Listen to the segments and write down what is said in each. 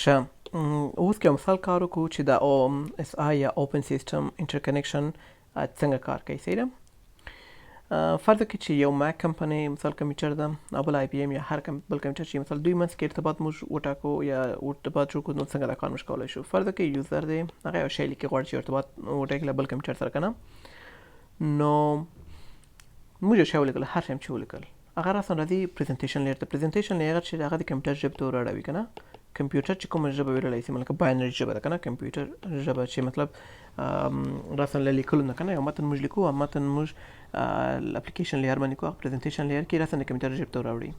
ښه اوس که مثال کار وکړو چې د OSI یا اوپن سیسټم انټرکنیکشن څنګه کار کوي. صحیح ده. فرض وکړئ چې یو ماک کمپنۍ مثال کمپیوټر ده او بل IBM یا هر بل کمپیوټر چې مثال دوی منځ کې ارتباط موږ وټاکو یا ارتباط جوړ کړو، نو څنګه دا کار موږ کولی شو. فرض وکړئ یوزر دی هغه یو شی لیکي غواړي چې ارتباط وټاکي له بل کمپیوټر سره که نه، نو موږ یو شی ولیکل، هر شی چې ولیکل هغه راسره راځي پریزنټیشن لیر ته. پریزنټیشن لیر چې هغه د کمپیوټر ژبې ته وراړوي که نه. کمپیوټر چې کومه ژبه ویللی شي لکه باینري ژبه ده که نه، کمپیوټر ژبه چې مطلب راسره له لیکلو نه که نه، یو متن موږ لیکو، او متن موږ اپلیکیشن لیر باندې کوو، پریزنټیشن لیر کې راسره د کمپیوټر ژبې ته وراوړي.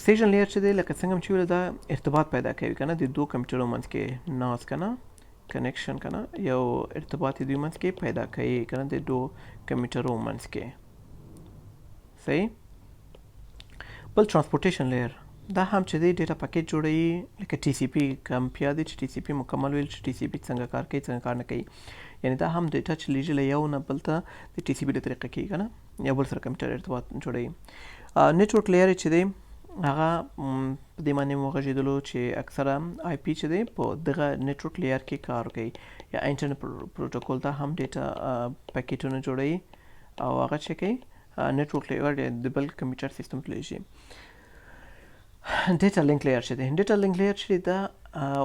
سټیشن لیر چې دی لکه څنګه چې ویل دا ارتباط پیدا کوي که نه د دوه کمپیوټرو منځ کې ناس که نه، کنیکشن که نه، یو ارتباط دوی منځ کې پیدا کوي که نه د دوه کمپیوټرو منځ کې. صحیح. بل ترانسپورټیشن لیر دا هم چې دی ډیټا پاکیټ جوړوي، لکه TCP کم پیاد دی چې TCP مکمل ویل چې TCP څنګه کار کوي څنګه کار نه کوي. یعنی دا هم ډیټا چې لیږي له یو نه بل ته د TCP د طریقه کېږي که نه، یو بل سره کمپیوټر ارتباط جوړوي. نیټورک لیر چې دی هغه په دې معنی وغږېدلو چې اکثره IP چې دی په دغه نیټورک لیر کې کار کوي، یا انټرنیټ پروتوکول ته هم ډیټا پاکیټونه جوړوي او هغه چې کوي نیټورک لیر د بل کمپیوټر سیستم ته لیږي. ډیټا لینک لیر چې دی، ډیټا لینک لیر چې دا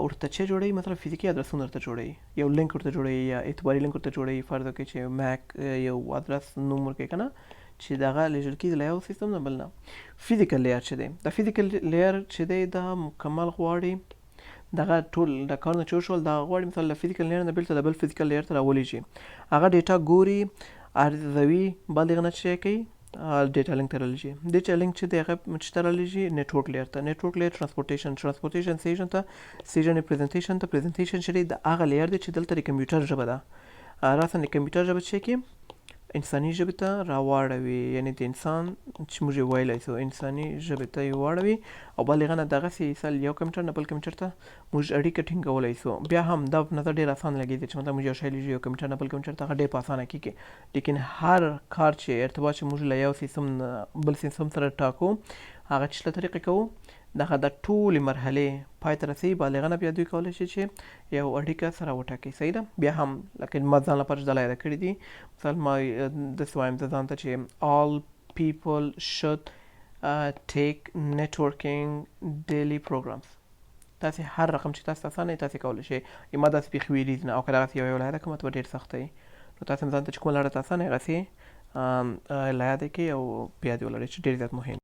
ورته چې جوړوي مطلب فزیکي ادرسونه ورته جوړوي، یو لینک ورته جوړوي یا اعتباري لینک ورته جوړوي. فرض وکړئ چې ماک یو ادرس نوم ورکوي که نه چې دغه لیږل کېږي له یو سیستم نه بل نه. فزیکل لیر چې دی، دا فزیکل لیر چې دی دا مکمل غواړي دغه ټول د کارونه چې وشول دا غواړي مثلا له فزیکل لیر نه بېرته د بل فزیکل لیر ته راولېږي. هغه ډیټا ګوري، ارزوي، بعد هغه نه چې کوي ډیټا لینک ته رالیږي. ډیټا لینک چې دی هغه چې ته رالیږي نیټورک لیر ته. نیټورک لیر ترانسپورټیشن سیژن ته، سیژن پریزنټیشن ته. پریزنټیشن چې دی د هغه لیر دی چې دلته د کمپیوټر ژبه ده راسره د کمپیوټر ژبه چې کې انساني ژبې ته راواړوي، یعنی د انسان چې موږ یې ویلی سو انساني ژبې ته یې واړوي، او بل هغه نه دغسې مثال یو کمپیوټر نه بل کمپیوټر ته موږ اړیکه ټینګولی سو. بیا هم دا په نظر ډېر اسان لګېږي چې مطلب موږ یو شی لیږو یو کمپیوټر نه بل کمپیوټر ته، هغه ډېر په اسانه کېږي. لیکن هر کار چې ارتباط چې موږ له یو سیستم نه بل سیستم سره ټاکو هغه چې له طریقې کوو دغه د ټولې مرحلې پای ته رسوي، بالغه نه بیا دوی کولی شي چې یو اړیکه سره وټاکي. صحیح ده. بیا هم لکه ما ځان لپاره ډله یاده کړي دي، مثال ما داسې وایم زه ځان ته چې all people should take networking daily programs. تاسې هر رقم چې تاسو ته اسانه وي تاسې کولی شئ. ما داسې بیخي ویریز نه، او که دغسې یو له یاده کړم ته به ډېر سخته وي، نو تاسې هم ځان ته چې کومه لاره ته اسانه وي هغسې له یاده کړئ او په یاد یې ولرئ چې ډېر زیات مهم